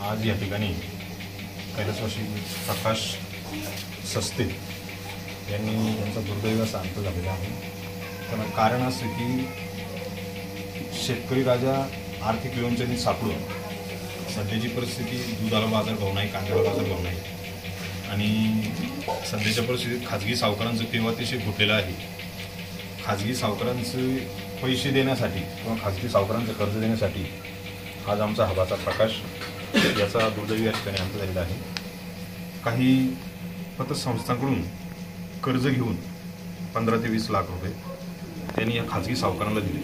आज या ठिकाणी कैलासवासी प्रकाश सस्ते यांनी यांचा दुर्दैव असा अंत झालेला आहे. त्याला कारण असं की शेतकरी राजा आर्थिक विवंचनेत सापडून सध्याची परिस्थिती दुधाला बाजारभाव नाही, कांद्याला बाजारभाव नाही आणि सध्याच्या परिस्थितीत खाजगी सावकारांचं तेव्हा अतिशय फुटलेलं आहे. खाजगी सावकारांचे पैसे देण्यासाठी किंवा खाजगी सावकारांचं कर्ज देण्यासाठी आज आमचा हबाचा प्रकाश याचा दुर्दैवी या ठिकाणी अंत झालेला आहे. काही पतसंस्थांकडून कर्ज घेऊन 15 ते 20 लाख रुपये त्यांनी या खाजगी सावकारांना दिले.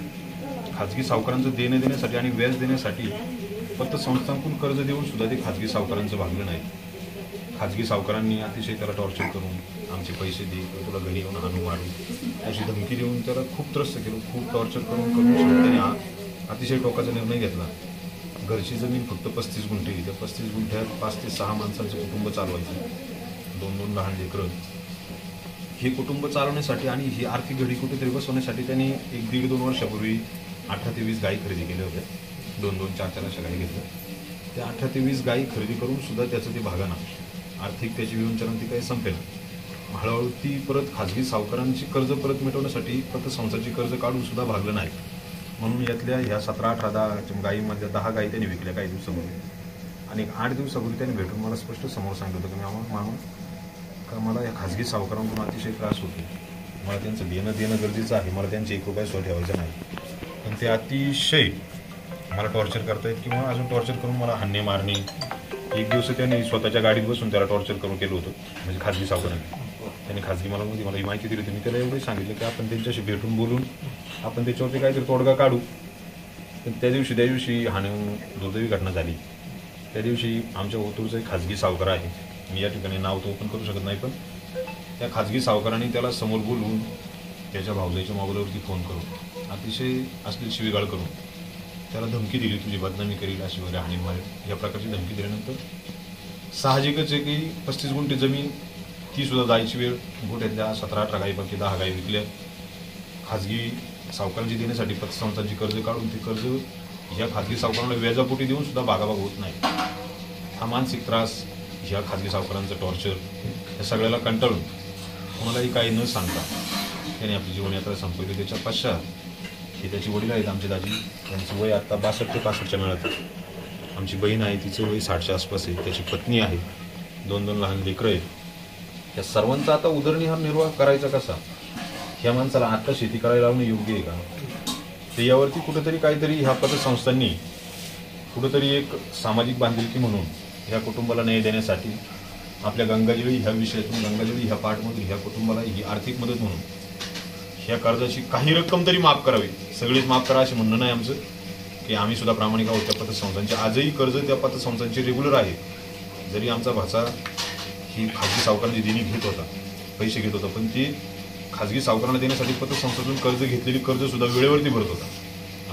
खाजगी सावकारांचं देण्यासाठी आणि व्याज देण्यासाठी पतसंस्थांकडून कर्ज देऊन सुद्धा ते खाजगी सावकारांचं भागलं नाही. खाजगी सावकारांनी अतिशय त्याला टॉर्चर करून आमचे पैसे दे, तुला घरी येऊन आणू मारू अशी धमकी देऊन त्याला खूप त्रस्त केलं. खूप टॉर्चर करून त्यांनी अतिशय टोकाचा निर्णय घेतला. घरची जमीन फक्त 35 गुंठे, त्या 35 गुंठ्यात 5 ते 6 माणसांचं कुटुंब चालवायचं, 2-2 लहान लेकरं. हे कुटुंब चालवण्यासाठी आणि ही आर्थिक घडी कुठेतरी बसवण्यासाठी त्यांनी 1-1.5-2 वर्षापूर्वी 18 ते 20 गायी खरेदी केल्या होत्या. 2-2, 4-4 अशा गायी घेतल्या. त्या 18 ते 20 गायी खरेदी करून सुद्धा त्याचं ते भागाना आर्थिक त्याची विवंचना ती काही संपेल. हळूहळू ती परत खाजगी सावकारांची कर्ज परत मिटवण्यासाठी पतसंस्थांची कर्ज काढून सुद्धा भागलं नाही. म्हणून यातल्या ह्या 17-18 गायीमधल्या 10 गायी त्यांनी विकल्या काही दिवसापूर्वी. आणि 8 दिवसापूर्वी त्यांनी भेटून मला स्पष्ट समोर सांगितलं होतं की मामा का मला या खाजगी सावकारांकडून अतिशय त्रास होतो, मला त्यांचं देणं गरजेचं आहे, मला त्यांचे 1 रुपया स्वतः ठेवायचा नाही. पण ते अतिशय मला टॉर्चर करतायत किंवा अजून टॉर्चर करून मला हाणणे मारणे. एक दिवस त्यांनी स्वतःच्या गाडीत बसून त्याला टॉर्चर करून केलं होतं, म्हणजे खाजगी सावकारांनी. त्यांनी खाजगी मला ही माहिती दिली होती. मी त्याला एवढंही सांगितलं की आपण त्यांच्याशी भेटून बोलून आपण त्याच्यावरती काहीतरी तोडगा काढू. पण त्या दिवशी दुर्दैवी घटना झाली. त्या दिवशी आमच्या ओतूरचा एक खाजगी सावकार आहे, मी या ठिकाणी नाव तो ओपन करू शकत नाही, पण त्या खाजगी सावकारांनी त्याला समोर बोलवून त्याच्या भावजाईच्या मोबाईलवरती फोन करून अतिशय असलेली शिवीगाळ करून त्याला धमकी दिली, तुझी बदनामी करील, अशी वगैरे हाणी मारेल या प्रकारची धमकी दिल्यानंतर साहजिकच आहे की 35 गुंठे जमीन ती सुद्धा जायची वेळ. गोठ्यातल्या 17-18 गायीपैकी 10 गायी विकल्या. खाजगी सावकारांची देण्यासाठी पतसंस्थांची कर्ज काढून ते कर्ज या खाजगी सावकारांना व्याजापोटी देऊन सुद्धा भागाभाग होत नाही. हा मानसिक त्रास, ह्या खाजगी सावकारांचं टॉर्चर, या सगळ्याला कंटाळून कोणालाही काही न सांगता त्याने आपली जीवनयात्रा संपवली. त्याच्या पश्चात हे त्याची वडील आहेत आमचे दाजी, त्यांचं वय आता 62 ते 65च्या मिळत. आमची बहीण आहे, तिचं वय 60च्या आसपास आहे. त्याची पत्नी आहे, 2-2 लहान लेकरं आहेत. या सर्वांचा आता उदरनिर्वाह करायचा कसा? ह्या माणसाला आता शेती करायला लावणं योग्य आहे का? ते यावरती कुठेतरी काहीतरी ह्या पतसंस्थांनी कुठेतरी एक सामाजिक बांधिलकी म्हणून ह्या कुटुंबाला न्याय देण्यासाठी आपल्या गंगाजळी ह्या विषयातून, गंगाजळी ह्या पार्टमधून ह्या कुटुंबाला ही आर्थिक मदत म्हणून ह्या कर्जाची काही रक्कम तरी माफ करावी. सगळीच माफ करा असे म्हणणं नाही आमचं, की आम्ही सुद्धा प्रामाणिक आहोत. त्या पतसंस्थांचे आजही कर्ज त्या पतसंस्थांचे रेग्युलर आहे. जरी आमचा भाचा ही खाजगी सावकारांची देणी घेत होता, पैसे घेत होता, पण ती खाजगी सावकारांना देण्यासाठी पतसंस्थांतून कर्ज घेतलेली कर्ज सुद्धा वेळेवरती भरत होता.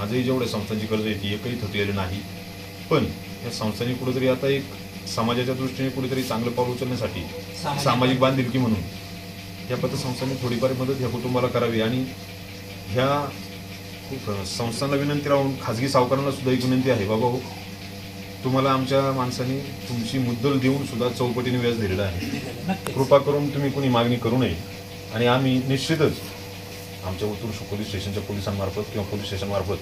आजही जेवढ्या संस्थांची कर्ज येते एकही थकलेली नाही. पण या संस्थांनी कुठेतरी आता एक समाजाच्या दृष्टीने कुठेतरी चांगलं पाऊल उचलण्यासाठी सामाजिक बांधिलकी म्हणून या पतसंस्थांनी थोडीफार मदत ह्या कुटुंबाला करावी. आणि ह्या संस्थांना विनंती राहून खाजगी सावकारांना सुद्धा एक विनंती आहे, बाबा हो, तुम्हाला आमच्या माणसाने तुमची मुद्दल देऊन सुद्धा चौपटीने व्याज दिलेलं आहे. कृपा करून तुम्ही कोणी मागणी करू नये. आणि आम्ही निश्चितच आमच्या ओतूर पोलीस स्टेशनच्या पोलिसांमार्फत किंवा पोलीस स्टेशनमार्फत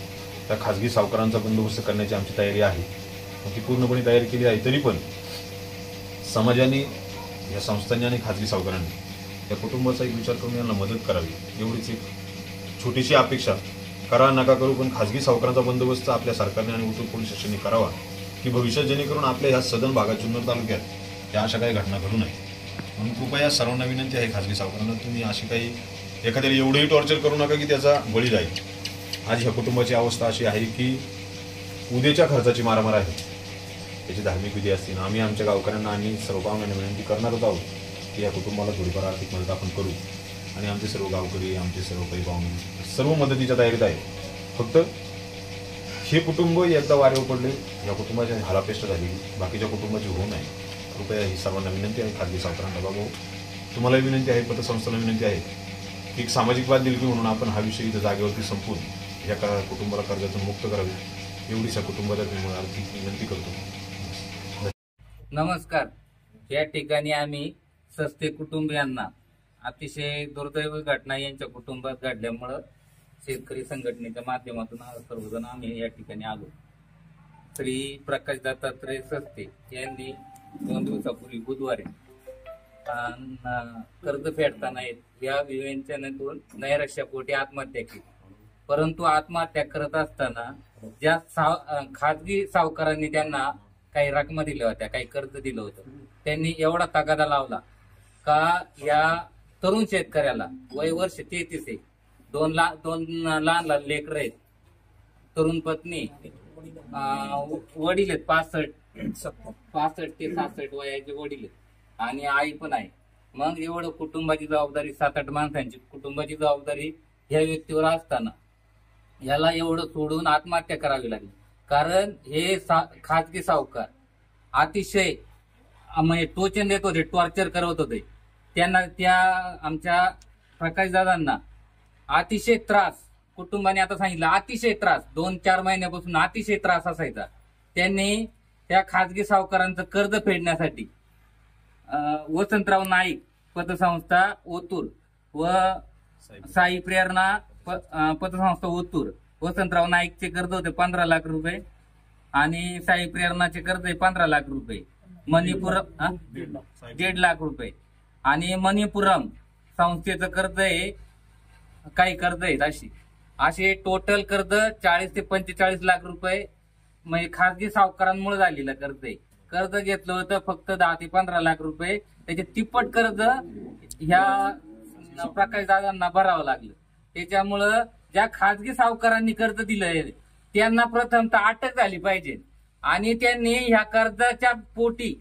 त्या खाजगी सावकारांचा बंदोबस्त करण्याची आमची तयारी आहे. ती पूर्णपणे तयारी केली आहे. तरी पण समाजाने, या संस्थांनी आणि खाजगी सावकारांनी या कुटुंबाचा एक विचार करून यांना मदत करावी, एवढीच एक छोटीशी अपेक्षा. करा नका करू, पण खाजगी सावकारांचा बंदोबस्त आपल्या सरकारने आणि ओतूर पोलीस स्टेशनने करावा, की भविष्यात जेणेकरून आपल्या ह्या सदन भागात, जुन्नर तालुक्यात या अशा काही घटना घडू नये. म्हणून कृपया या सर्वांना विनंती आहे, खाजगी सावकारांना, तुम्ही अशी काही एखाद्याला एवढंही टॉर्चर करू नका की त्याचा बळी जाईल. आज ह्या कुटुंबाची अवस्था अशी आहे की उद्याच्या खर्चाची मारामार आहे. त्याची धार्मिक विधी असतील. आम्ही आमच्या गावकऱ्यांना आणि सर्व पाहुण्यांना विनंती करणारच आहोत की या कुटुंबाला थोडीफार आर्थिक मदत आपण करू. आणि आमचे सर्व गावकरी, आमचे सर्व काही पाहुणे सर्व मदतीच्या तयारीत आहे. फक्त हे कुटुंब एकदा वारेवर पडले, या कुटुंबाची हालापेष्ट झाली, बाकीच्या कुटुंबाची होऊ नये. कृपया ही सर्वांना विनंती आहे. खाजगी सावकारांना, बाबा तुम्हालाही विनंती आहे, पतसंस्थांना विनंती आहे की एक सामाजिक बांधिलकी म्हणून आपण हा विषय इथं जागेवरती संपवून या कुटुंबाला कर्जातून मुक्त करावे, एवढीच या कुटुंबाला मी आर्थिक विनंती करतो. नमस्कार. या ठिकाणी आम्ही सस्ते कुटुंबियांना अतिशय दुर्दैवी घटना यांच्या कुटुंबात घडल्यामुळं शेतकरी संघटनेच्या माध्यमातून सर्वजण आम्ही या ठिकाणी आलो. श्री प्रकाश दत्तात्रय सस्ते यांनी 2 दिवसापूर्वी बुधवारी कर्ज फेडताना या विवेचनातून नैराश्यपोटी आत्महत्या केली. परंतु आत्महत्या करत असताना ज्या खाजगी सावकारांनी त्यांना काही रकमा दिल्या होत्या, काही कर्ज दिलं होतं, त्यांनी एवढा तगादा लावला का या तरुण शेतकऱ्याला वय वर्ष 33 आहे, 2 लहान लहान लेकर आहेत, तरुण पत्नी, वडील आहेत 65 ते 66 वयाचे वडील आहेत आणि आई पण आहे. मग एवढं कुटुंबाची जबाबदारी, 7-8 माणसांची कुटुंबाची जबाबदारी ह्या व्यक्तीवर असताना याला एवढं सोडून आत्महत्या करावी लागली. कारण हे खाजगी सावकार अतिशय म्हणजे टोचन देत होते, टॉर्चर करत होते त्यांना. त्या आमच्या प्रकाशदादांना अतिशय त्रास, कुटुंबाने आता सांगितलं अतिशय त्रास, 2-4 महिन्यापासून अतिशय त्रास असायचा. त्यांनी त्या खाजगी सावकारांचं कर्ज फेडण्यासाठी वसंतराव नाईक पतसंस्था ओतूर व साई प्रेरणा पतसंस्था ओतूर, वसंतराव नाईकचे कर्ज होते 15 लाख रुपये आणि साई प्रेरणाचे कर्ज आहे 15 लाख रुपये, मणिपुरम 1.5 लाख रुपये आणि मणिपुरम संस्थेचं कर्ज आहे, काही कर्ज आहेत. असे टोटल कर्ज 40 ते 45 लाख रुपये म्हणजे खाजगी सावकारांमुळे झालेलं कर्ज आहे. कर्ज घेतलं होतं फक्त 10 ते 15 लाख रुपये, त्याचे तिप्पट कर्ज ह्या प्रकाशदादांना भरावं लागलं. त्याच्यामुळं ज्या खाजगी सावकारांनी कर्ज दिलंय त्यांना प्रथमतः अटक झाली पाहिजे आणि त्यांनी ह्या कर्जाच्या पोटी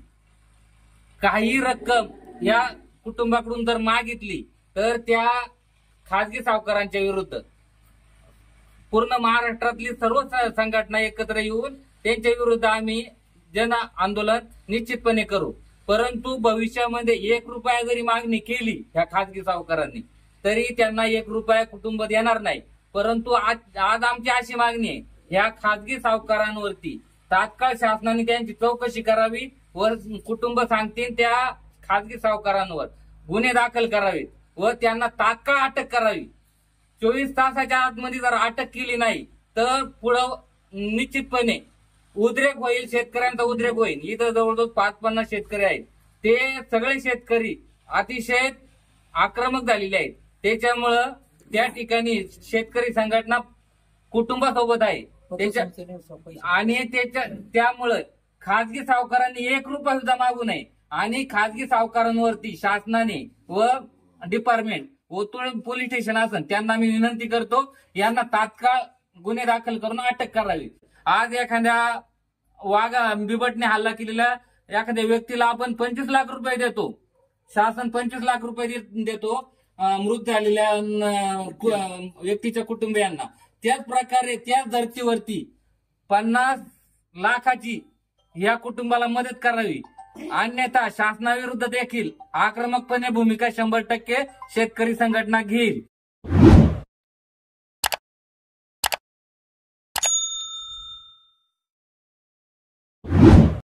काही रक्कम या कुटुंबाकडून जर मागितली तर त्या खाजगी सावकारांच्या विरुद्ध पूर्ण महाराष्ट्रातली सर्व संघटना एकत्र येऊन त्यांच्या विरुद्ध आम्ही जन आंदोलन निश्चितपणे करू. परंतु भविष्यामध्ये 1 रुपया जरी मागणी केली ह्या खाजगी सावकारांनी तरी त्यांना 1 रुपया कुटुंब देणार नाही. परंतु आज आमची अशी मागणी आहे, ह्या खाजगी सावकारांवरती तात्काळ शासनाने त्यांची चौकशी करावी व कुटुंब सांगतील त्या खाजगी सावकारांवर गुन्हे दाखल करावेत व त्यांना तात्काळ अटक करावी. 24 तासाच्या आतमध्ये जर अटक केली नाही तर पुढं निश्चितपणे उद्रेक होईल, शेतकऱ्यांचा उद्रेक होईल. इथं जवळजवळ 5-50 शेतकरी आहेत, ते सगळे शेतकरी अतिशय आक्रमक झालेले आहेत. त्याच्यामुळं त्या ठिकाणी शेतकरी संघटना कुटुंबासोबत आहे आणि त्यामुळं खाजगी सावकारांनी 1 रुपया सुद्धा मागू नये आणि खाजगी सावकारांवरती शासनाने व डिपार्टमेंट ओतूर पोलीस स्टेशन असेल त्यांना मी विनंती करतो, यांना तात्काळ गुन्हे दाखल करून अटक करावी. आज एखाद्या बिबटने हल्ला केलेल्या एखाद्या व्यक्तीला आपण 25 लाख रुपये देतो, शासन 25 लाख रुपये देतो मृत झालेल्या व्यक्तीच्या कुटुंबियांना. त्याच प्रकारे त्याच धर्तीवरती 50 लाखाची या कुटुंबाला मदत करावी. अन्यथा शासनाविरुद्ध देखील आक्रमकपणे भूमिका 100% शेतकरी संघटना घेईल.